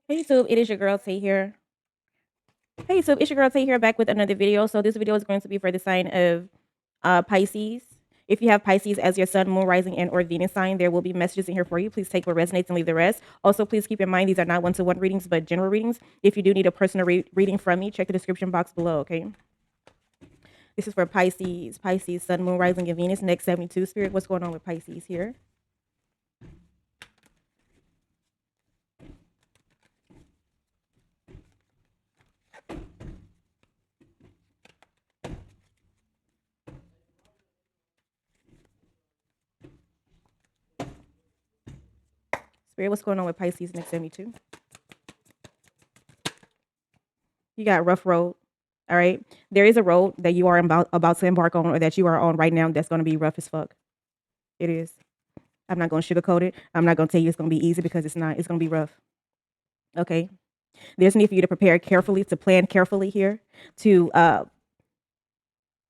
Hey YouTube, it is your girl Tay here. Hey YouTube, it's your girl Tay here back with another video. So this video is going to be for the sign of Pisces. If you have Pisces as your sun, moon, rising, and or Venus sign, there will be messages in here for you. Please take what resonates and leave the rest. Also, please keep in mind these are not one-to-one readings, but general readings. If you do need a personal reading from me, check the description box below, okay? This is for Pisces. Pisces, sun, moon, rising, and Venus. Next 72 spirit. What's going on with Pisces here? Spirit, what's going on with Pisces next 72? You got rough road. All right. There is a road that you are about to embark on or that you are on right now that's going to be rough as fuck. It is. I'm not going to sugarcoat it. I'm not going to tell you it's going to be easy because it's not. It's going to be rough. Okay. There's need for you to prepare carefully, to plan carefully here, to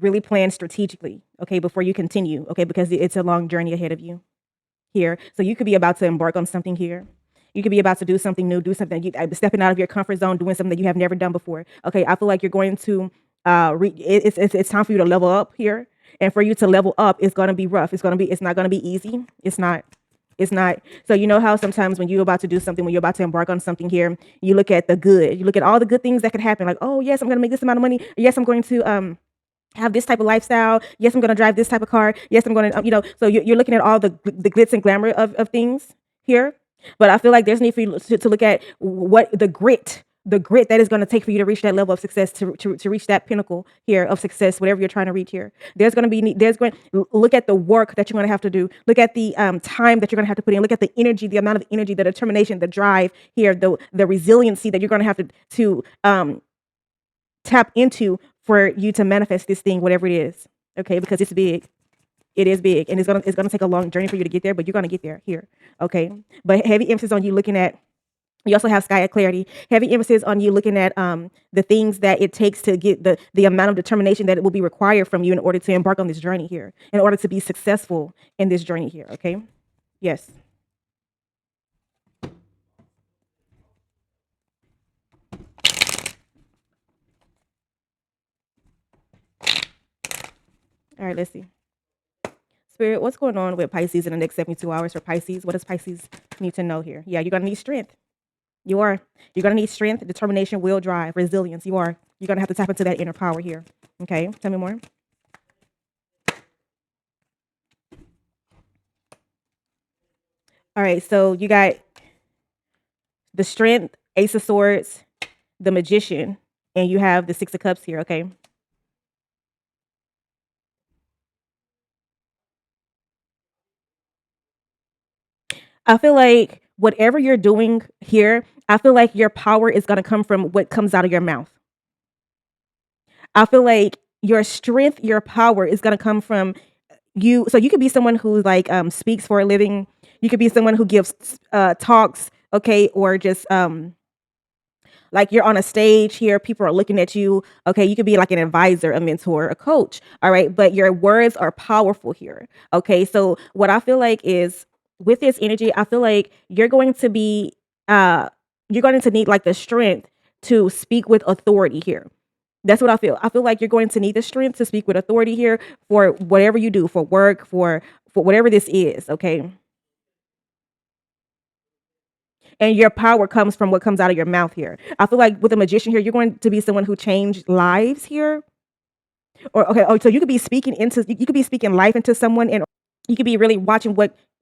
really plan strategically, okay, before you continue, okay, because it's a long journey ahead of you here. So you could be about to embark on something here. You could be about to do something new, do something, stepping out of your comfort zone, doing something that you have never done before. Okay, I feel like you're going to, it's time for you to level up here. And for you to level up, it's going to be rough. It's not going to be easy. It's not. So you know how sometimes when you're about to do something, when you're about to embark on something here, you look at the good. You look at all the good things that could happen. Like, oh yes, I'm going to make this amount of money. Yes, I'm going to have this type of lifestyle. Yes, I'm going to drive this type of car. Yes, I'm going to, so you're looking at all the glitz and glamour of things here. But I feel like there's need for you to look at what the grit that is going to take for you to reach that level of success, to reach that pinnacle here of success, whatever you're trying to reach here. Look at the work that you're going to have to do. Look at the time that you're going to have to put in. Look at the energy, the amount of energy, the determination, the drive here, the resiliency that you're going to have to tap into for you to manifest this thing, whatever it is. Okay, because it's big. It is big, and it's gonna take a long journey for you to get there, but you're gonna get there here. Okay, but heavy emphasis on you looking at. You also have sky at clarity. Heavy emphasis on you looking at the things that it takes to get the amount of determination that it will be required from you in order to embark on this journey here, in order to be successful in this journey here. Okay. Yes. All right. Let's see. Spirit, what's going on with Pisces in the next 72 hours for Pisces? What does Pisces need to know here? Yeah, you're gonna need strength. You are. You're gonna need strength, determination, will, drive, resilience. You are. You're gonna have to tap into that inner power here. Okay. Tell me more. All right. So you got the strength, Ace of Swords, the Magician, and you have the Six of Cups here. Okay. I feel like whatever you're doing here, I feel like your power is gonna come from what comes out of your mouth. I feel like your strength, your power is gonna come from you. So you could be someone who like speaks for a living. You could be someone who gives talks, okay, or just like you're on a stage here, people are looking at you. Okay, you could be like an advisor, a mentor, a coach. All right, but your words are powerful here. Okay, so what I feel like is with this energy, I feel like uh you're going to need like the strength to speak with authority here. That's what I feel. I feel like you're going to need the strength to speak with authority here for whatever you do, for work, for whatever this is, okay? And your power comes from what comes out of your mouth here. I feel like with a magician here, you're going to be someone who changed lives here. Or okay, oh, so you could be speaking life into someone, and you could be really watching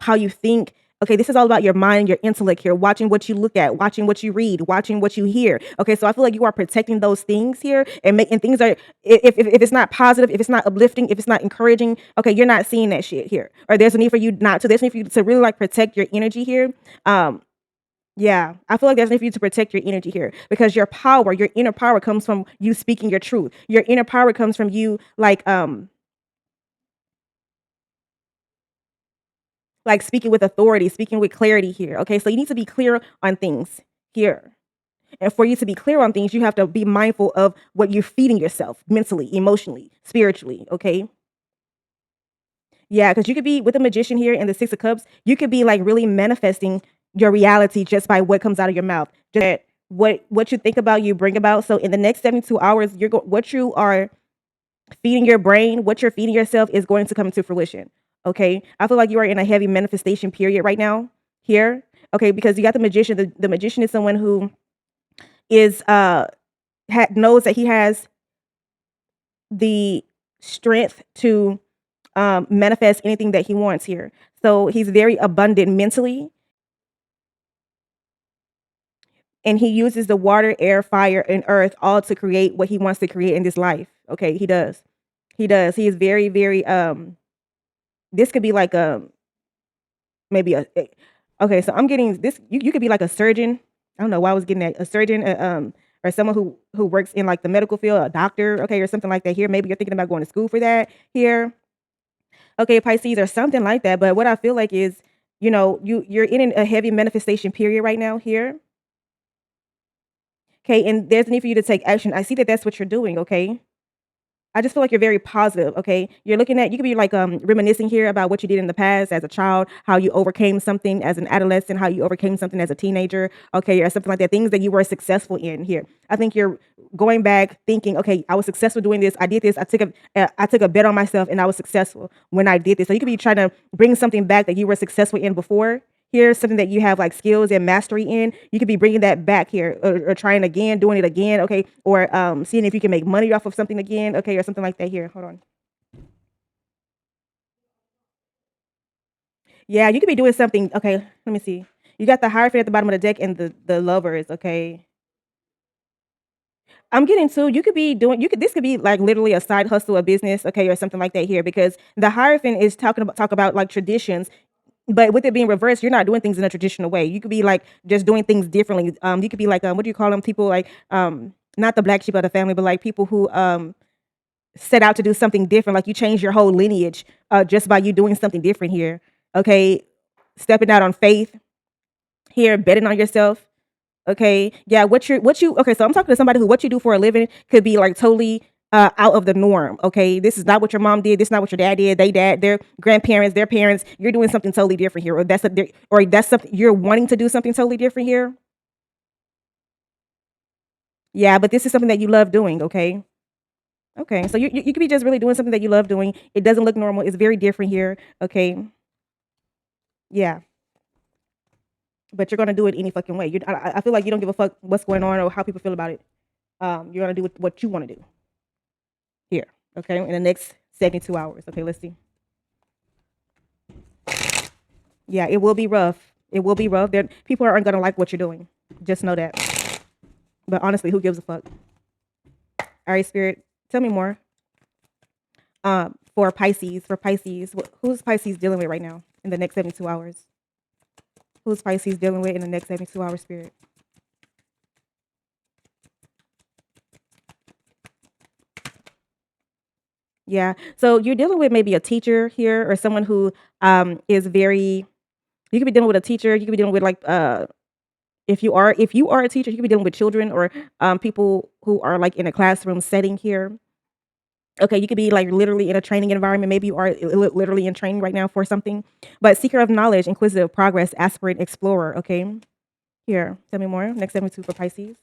how you think. Okay, this is all about your mind, your intellect here, watching what you look at, watching what you read, watching what you hear. Okay, so I feel like you are protecting those things here, and things are, if it's not positive, if it's not uplifting, if it's not encouraging, okay, you're not seeing that shit here. Or there's a need for you not to, there's a need for you to really like protect your energy here. Yeah, I feel like there's need for you to protect your energy here because your power, your inner power comes from you speaking your truth. Your inner power comes from you like speaking with authority, speaking with clarity here. Okay, so you need to be clear on things here. And for you to be clear on things, you have to be mindful of what you're feeding yourself mentally, emotionally, spiritually. Okay. Yeah, because you could be with a magician here in the Six of Cups, you could be like really manifesting your reality just by what comes out of your mouth. Just that what you think about, you bring about. So in the next 72 hours, what you are feeding your brain, what you're feeding yourself is going to come to fruition. Okay. I feel like you are in a heavy manifestation period right now here. Okay, because you got the magician. The magician is someone who is knows that he has the strength to manifest anything that he wants here. So he's very abundant mentally, and he uses the water, air, fire, and earth all to create what he wants to create in this life. Okay, he does. He does. He is very, very this could be like maybe okay, so I'm getting this. You could be like a surgeon. I don't know why I was getting that. A surgeon, or someone who works in like the medical field, a doctor, okay, or something like that here. Maybe you're thinking about going to school for that here. Okay, Pisces or something like that. But what I feel like is, you're in a heavy manifestation period right now here. Okay, and there's a need for you to take action. I see that that's what you're doing, okay? I just feel like you're very positive, okay? You could be like reminiscing here about what you did in the past as a child, how you overcame something as an adolescent, how you overcame something as a teenager, okay, or something like that, things that you were successful in here. I think you're going back thinking, okay, I was successful doing this. I did this. I took a bet on myself and I was successful when I did this. So you could be trying to bring something back that you were successful in before. Here's something that you have like skills and mastery in. You could be bringing that back here, or trying again, doing it again, okay, or seeing if you can make money off of something again, okay, or something like that. Here, hold on. Yeah, you could be doing something. Okay, let me see. You got the Hierophant at the bottom of the deck and the Lovers. Okay, I'm getting to. You could be doing. You could. This could be like literally a side hustle, a business, okay, or something like that here, because the Hierophant is talk about like traditions. But with it being reversed, you're not doing things in a traditional way. You could be like just doing things differently. You could be like what do you call them? People like not the black sheep of the family, but like people who set out to do something different. Like you change your whole lineage just by you doing something different here. Okay, stepping out on faith here, betting on yourself. Okay, yeah. What you? Okay, so I'm talking to somebody who what you do for a living could be like totally out of the norm. Okay, this is not what your mom did. This is not what your dad did. Their grandparents, their parents. You're doing something totally different here, or that's something you're wanting to do something totally different here. Yeah, but this is something that you love doing. Okay. Okay, so you could be just really doing something that you love doing. It doesn't look normal. It's very different here. Okay, yeah, but you're gonna do it any fucking way. I feel like you don't give a fuck what's going on or how people feel about it. You're gonna do what you want to do here. Okay, in the next 72 hours. Okay, let's see. Yeah, it will be rough. It will be rough. People aren't gonna like what you're doing. Just know that. But honestly, who gives a fuck? All right, Spirit, tell me more. For Pisces, who's Pisces dealing with right now in the next 72 hours? Who's Pisces dealing with in the next 72 hours, Spirit? Yeah. So you're dealing with maybe a teacher here or someone who is very you could be dealing with a teacher, you could be dealing with like if you are a teacher, you could be dealing with children or people who are like in a classroom setting here. Okay, you could be like literally in a training environment. Maybe you are literally in training right now for something. But seeker of knowledge, inquisitive, progress, aspirant, explorer. Okay. Here, tell me more. Next 72 for Pisces.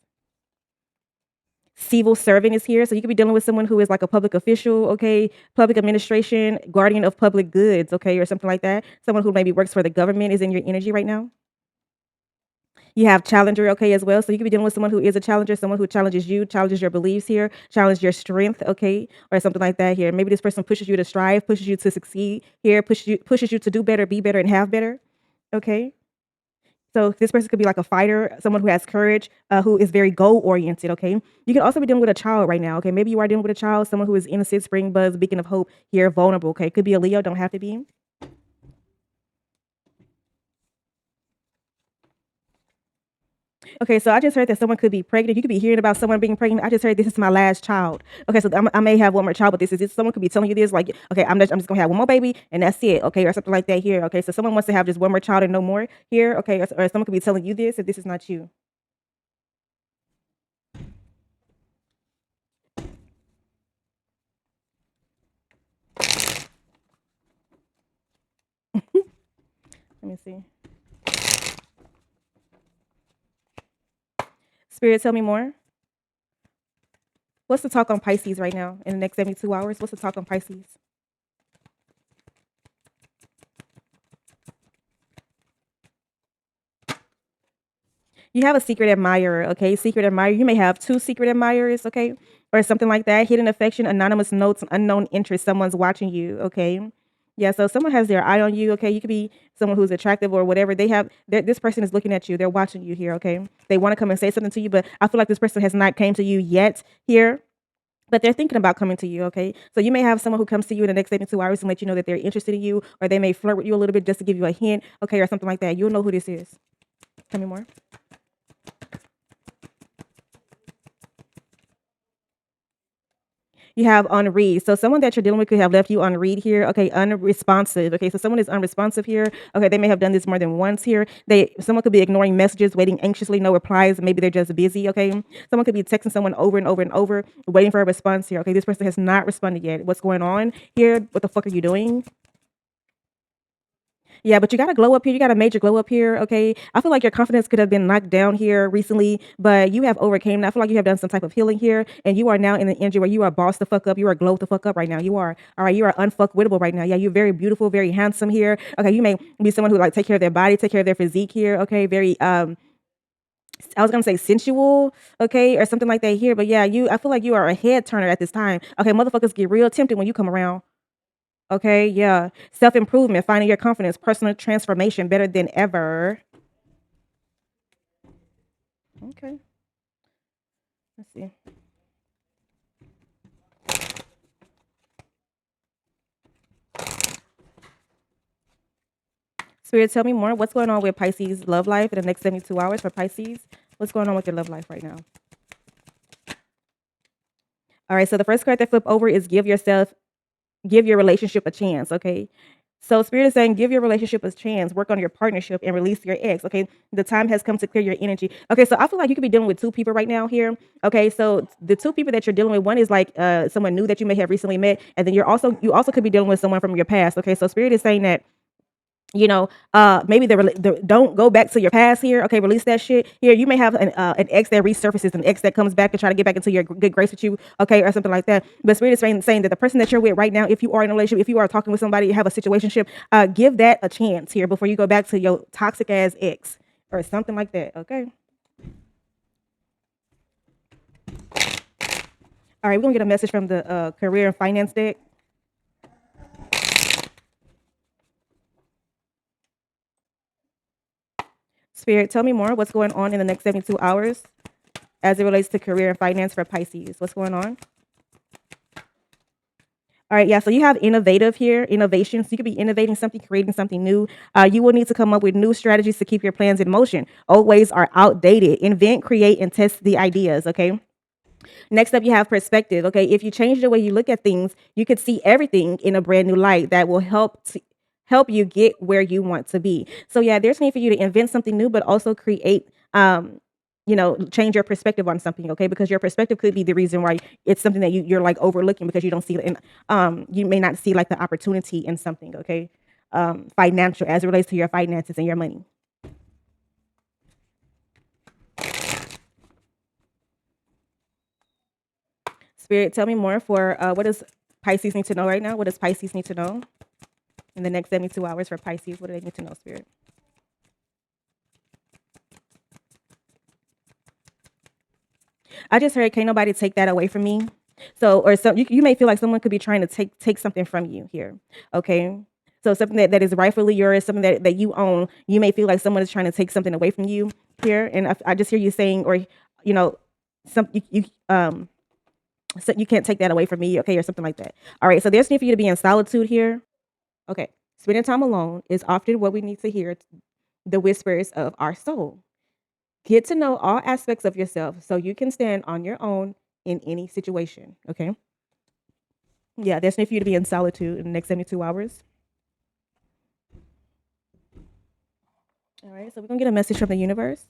Civil servant is here. So you could be dealing with someone who is like a public official, okay, public administration, guardian of public goods, okay, or something like that. Someone who maybe works for the government is in your energy right now. You have challenger, okay, as well. So you could be dealing with someone who is a challenger, someone who challenges you, challenges your beliefs here, challenges your strength, okay, or something like that here. Maybe this person pushes you to strive, pushes you to succeed here, pushes you to do better, be better, and have better. Okay. So this person could be like a fighter, someone who has courage, who is very goal oriented. Okay, you can also be dealing with a child right now. Okay, maybe you are dealing with a child, someone who is innocent, spring buzz, beacon of hope. Here, vulnerable. Okay, could be a Leo, don't have to be. Okay, so I just heard that someone could be pregnant. You could be hearing about someone being pregnant. I just heard this is my last child. Okay, so I may have one more child, but this is it. Someone could be telling you this, like, okay, I'm just gonna have one more baby and that's it. Okay, or something like that here. Okay, so someone wants to have just one more child and no more here. Okay, or someone could be telling you this if this is not you. Let me see. Spirit, tell me more. What's the talk on Pisces right now in the next 72 hours? What's the talk on Pisces? You have a secret admirer, okay? Secret admirer. You may have two secret admirers, okay? Or something like that. Hidden affection, anonymous notes, unknown interest. Someone's watching you, okay? Yeah, so someone has their eye on you, okay? You could be someone who's attractive or whatever. This person is looking at you. They're watching you here, okay? They want to come and say something to you, but I feel like this person has not came to you yet here. But they're thinking about coming to you, okay? So you may have someone who comes to you in the next 72 hours and let you know that they're interested in you, or they may flirt with you a little bit just to give you a hint, okay, or something like that. You'll know who this is. Tell me more. You have unread. So someone that you're dealing with could have left you unread here. Okay, unresponsive. Okay, so someone is unresponsive here. Okay, they may have done this more than once here. Someone could be ignoring messages, waiting anxiously, no replies. Maybe they're just busy. Okay, someone could be texting someone over and over and over, waiting for a response here. Okay, this person has not responded yet. What's going on here? What the fuck are you doing? Yeah, but you got a glow up here. You got a major glow up here. Okay. I feel like your confidence could have been knocked down here recently, but you have overcame. I feel like you have done some type of healing here, and you are now in the energy where you are boss the fuck up. You are glow the fuck up right now. You are all right. You are unfuckwittable right now. Yeah, you're very beautiful, very handsome here. Okay, you may be someone who like take care of their body, take care of their physique here. Okay, very I was gonna say sensual, okay, or something like that here. But yeah, I feel like you are a head turner at this time. Okay, motherfuckers get real tempted when you come around. Okay, yeah. Self-improvement, finding your confidence, personal transformation better than ever. Okay, let's see. Spirit, tell me more. What's going on with Pisces love life in the next 72 hours for Pisces? What's going on with your love life right now? All right, so the first card that flip over is give your relationship a chance, okay? So Spirit is saying give your relationship a chance, work on your partnership and release your ex, okay? The time has come to clear your energy. Okay, so I feel like you could be dealing with two people right now here. Okay, so the two people that you're dealing with, one is like someone new that you may have recently met, and then you also could be dealing with someone from your past. Okay, so Spirit is saying that maybe don't go back to your past here. Okay, release that shit here. You may have an ex that resurfaces, an ex that comes back and try to get back into your good grace with you, okay, or something like that. But Spirit is saying that the person that you're with right now, if you are in a relationship, if you are talking with somebody, you have a situationship, give that a chance here before you go back to your toxic ass ex or something like that. Okay. All right, we're gonna get a message from the career and finance deck. Spirit, tell me more. What's going on in the next 72 hours as it relates to career and finance for Pisces? What's going on? All right, yeah. So you have innovative here, innovation. So you could be innovating something, creating something new. You will need to come up with new strategies to keep your plans in motion. Old ways are outdated. Invent, create, and test the ideas. Okay. Next up, you have perspective. Okay. If you change the way you look at things, you could see everything in a brand new light that will help you get where you want to be. So yeah, there's need for you to invent something new, but also create change your perspective on something, okay? Because your perspective could be the reason why it's something that you're like overlooking because you don't see it in you may not see like the opportunity in something, okay? Financial as it relates to your finances and your money. Spirit, tell me more for what does Pisces need to know right now? What does Pisces need to know in the next 72 hours for Pisces? What do they need to know, Spirit? I just heard, can't nobody take that away from me. So, or some you may feel like someone could be trying to take something from you here. Okay. So something that is rightfully yours, something that you own, you may feel like someone is trying to take something away from you here. And I just hear you saying, or you know, so you can't take that away from me, okay, or something like that. All right. So there's need for you to be in solitude here. Okay. Spending time alone is often what we need to hear the whispers of our soul. Get to know all aspects of yourself so you can stand on your own in any situation. Okay. Yeah, there's need for you to be in solitude in the next 72 hours. All right. So we're going to get a message from the universe.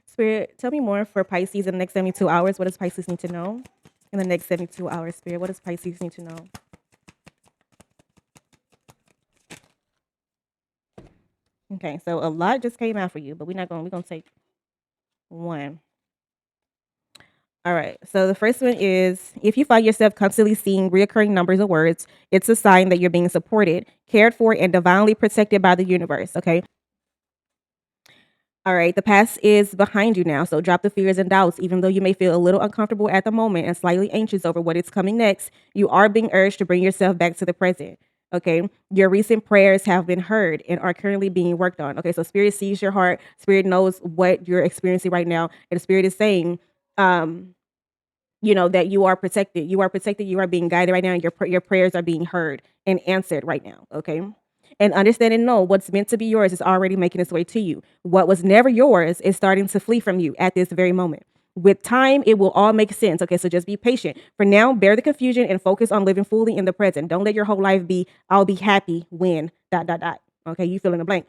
Spirit, tell me more for Pisces in the next 72 hours. What does Pisces need to know in the next 72 hours, Spirit? What does Pisces need to know? Okay, so a lot just came out for you, but we're gonna take one. All right. So the first one is if you find yourself constantly seeing reoccurring numbers or words, it's a sign that you're being supported, cared for, and divinely protected by the universe. Okay. All right. The past is behind you now. So drop the fears and doubts. Even though you may feel a little uncomfortable at the moment and slightly anxious over what is coming next, you are being urged to bring yourself back to the present. Okay. Your recent prayers have been heard and are currently being worked on. Okay. So Spirit sees your heart. Spirit knows what you're experiencing right now. And Spirit is saying, that you are protected. You are protected. You are being guided right now. And your prayers are being heard and answered right now. Okay. And understand and know what's meant to be yours is already making its way to you. What was never yours is starting to flee from you at this very moment. With time, it will all make sense. Okay. So just be patient. For now, bear the confusion and focus on living fully in the present. Don't let your whole life be, I'll be happy when, dot, dot, dot. Okay. You fill in the blank.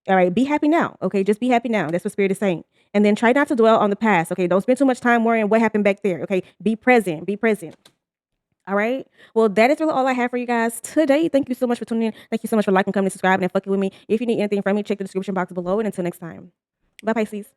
All right, be happy now. Okay, just be happy now. That's what Spirit is saying. And then try not to dwell on the past. Okay, don't spend too much time worrying what happened back there. Okay, be present. Be present. All right. Well, that is really all I have for you guys today. Thank you so much for tuning in. Thank you so much for liking, commenting, subscribing, and fucking with me. If you need anything from me, check the description box below. And until next time, bye, Pisces.